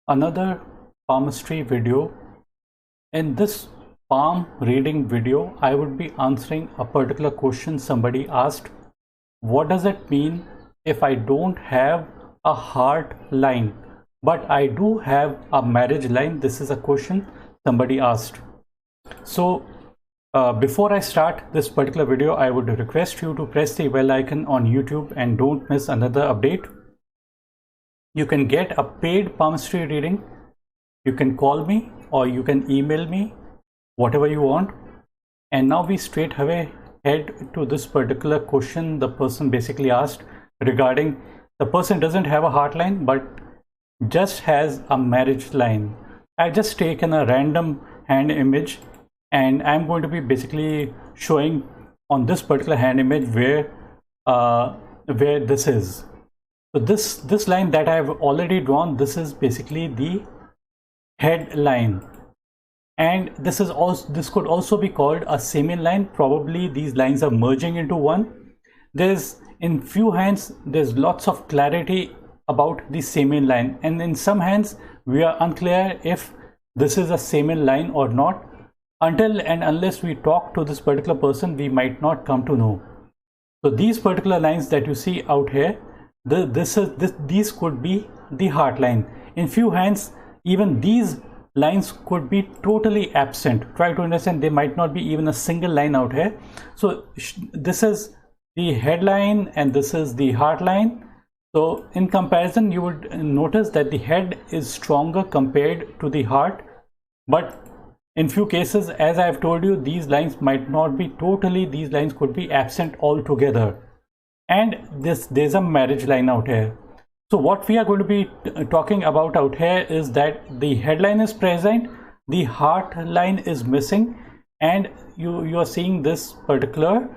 another palmistry video. In this palm reading video, I would be answering a particular question somebody asked. What does it mean if I don't have a heart line, but I do have a marriage line? This is a question somebody asked. So before I start this particular video, I would request you to press the bell icon on YouTube and don't miss another update. You can get a paid palmistry reading. You can call me or you can email me, whatever you want. And now we straight away head to this particular question the person basically asked regarding the person doesn't have a heart line but just has a marriage line. I just taken a random hand image and I'm going to be basically showing on this particular hand image where this is. So this line that I have already drawn, this is basically the head line, and this could also be called a semen line. Probably these lines are merging into one. In few hands there's lots of clarity about the semen line, and in some hands we are unclear if this is a semen line or not. Until and unless we talk to this particular person, we might not come to know. So these particular lines that you see out here, these could be the heart line. In few hands, even these lines could be totally absent. Try to understand, there might not be even a single line out here. So this is the headline and this is the heart line. So in comparison, you would notice that the head is stronger compared to the heart, but in few cases, as I have told you, these lines might not be totally, these lines could be absent altogether. And there's a marriage line out here. So what we are going to be talking about out here is that the headline is present, the heart line is missing, and you are seeing this particular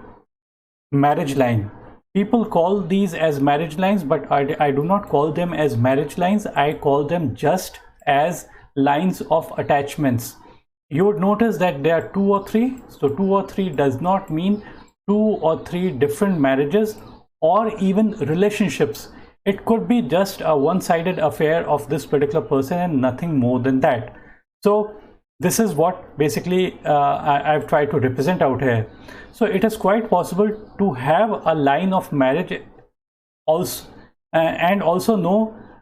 marriage line. People call these as marriage lines, but I do not call them as marriage lines. I call them just as lines of attachments. You would notice that there are 2 or 3. So 2 or 3 does not mean 2 or 3 different marriages or even relationships. It could be just a one-sided affair of this particular person and nothing more than that. So this is what basically I've tried to represent out here. So it is quite possible to have a line of marriage also and also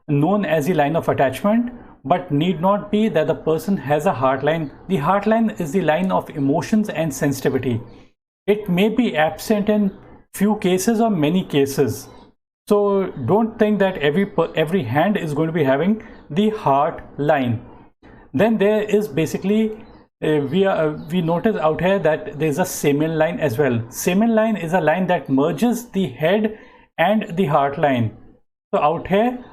known as the line of attachment, but need not be that the person has a heart line. The heart line is the line of emotions and sensitivity. It may be absent in few cases or many cases. So don't think that every hand is going to be having the heart line. Then there is basically we notice out here that there is a semen line as well. Semen line is a line that merges the head and the heart line. So out here,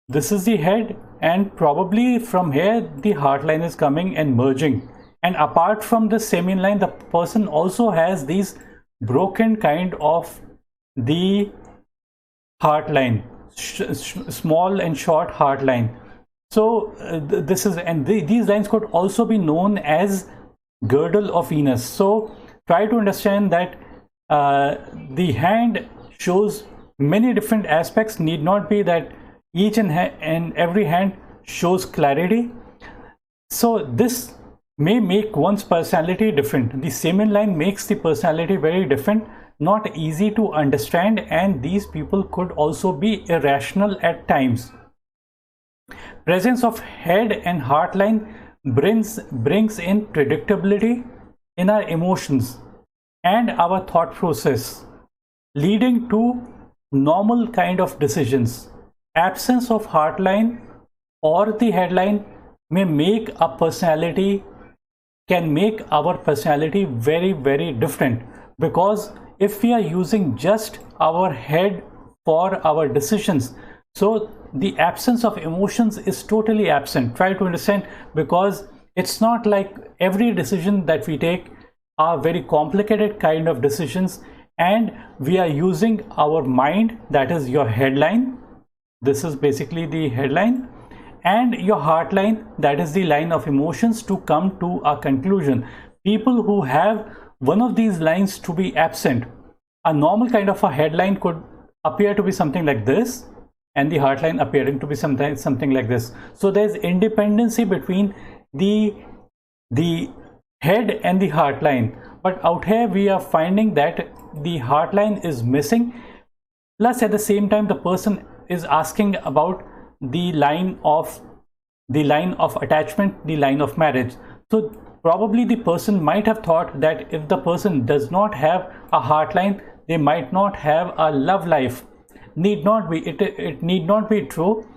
this is the head, and probably from here the heart line is coming and merging. And apart from the semen line, the person also has these broken kind of the heart line, small and short heart line. So these lines could also be known as girdle of Venus. So try to understand that the hand shows many different aspects. Need not be that each and every hand shows clarity. So this may make one's personality different. The semen line makes the personality very different, not easy to understand, and these people could also be irrational at times. Presence of head and heart line brings in predictability in our emotions and our thought process, leading to normal kind of decisions. Absence of heart line or the headline may make a personality, can make our personality very, very different, because if we are using just our head for our decisions, so the absence of emotions is totally absent. Try to understand, because it's not like every decision that we take are very complicated kind of decisions, and we are using our mind, that is your headline. This is basically the headline, and your heart line, that is the line of emotions, to come to a conclusion. People who have one of these lines to be absent, a normal kind of a headline could appear to be something like this, and the heartline appearing to be something like this. So there's independency between the head and the heartline, but out here we are finding that the heartline is missing, plus at the same time the person is asking about the line of attachment, the line of marriage. So probably the person might have thought that if the person does not have a heartline, they might not have a love life. Need not be, it need not be true.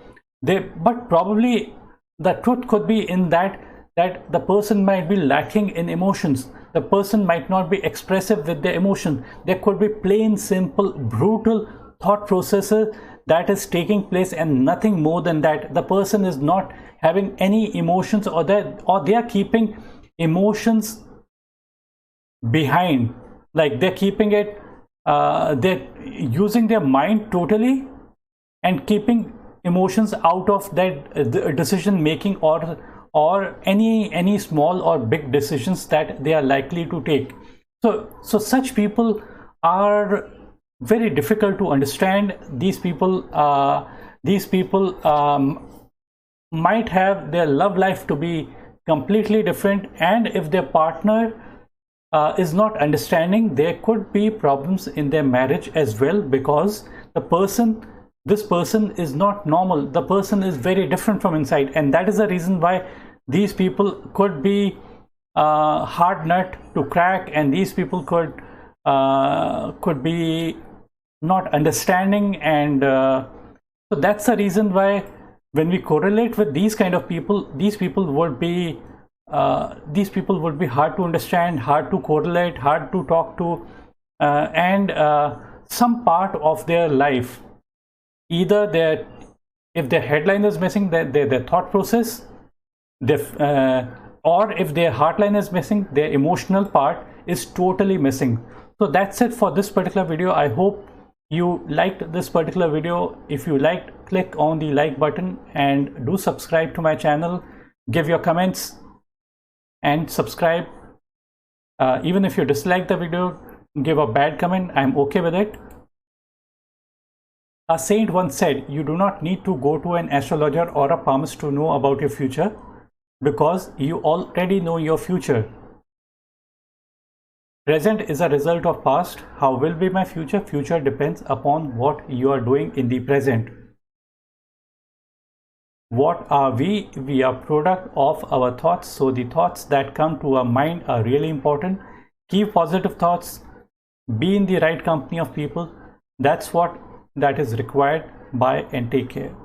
But probably the truth could be in that the person might be lacking in emotions. The person might not be expressive with their emotion. There could be plain, simple, brutal thought processes that is taking place and nothing more than that. The person is not having any emotions, or they are keeping emotions behind, like they're keeping it, they're using their mind totally and keeping emotions out of that decision making, or any small or big decisions that they are likely to take. So such people are very difficult to understand. These people might have their love life to be completely different, and if their partner is not understanding, there could be problems in their marriage as well, because this person is not normal. The person is very different from inside, and that is the reason why these people could be hard nut to crack, and these people could be not understanding. And so that's the reason why when we correlate with these kind of people, these people would be hard to understand, hard to correlate, hard to talk to, and some part of their life, either if their headline is missing, their thought process, or if their heartline is missing, their emotional part is totally missing. So that's it for this particular video. I hope you liked this particular video. If you liked, click on the like button and do subscribe to my channel. Give your comments and subscribe. Even if you dislike the video, give a bad comment, I'm okay with it. A saint once said, you do not need to go to an astrologer or a palmist to know about your future, because you already know your future. Present is a result of past. How will be my future? Future depends upon what you are doing in the present. What are we? We are product of our thoughts. So the thoughts that come to our mind are really important. Keep positive thoughts. Be in the right company of people. That's what that is required. Bye and take care.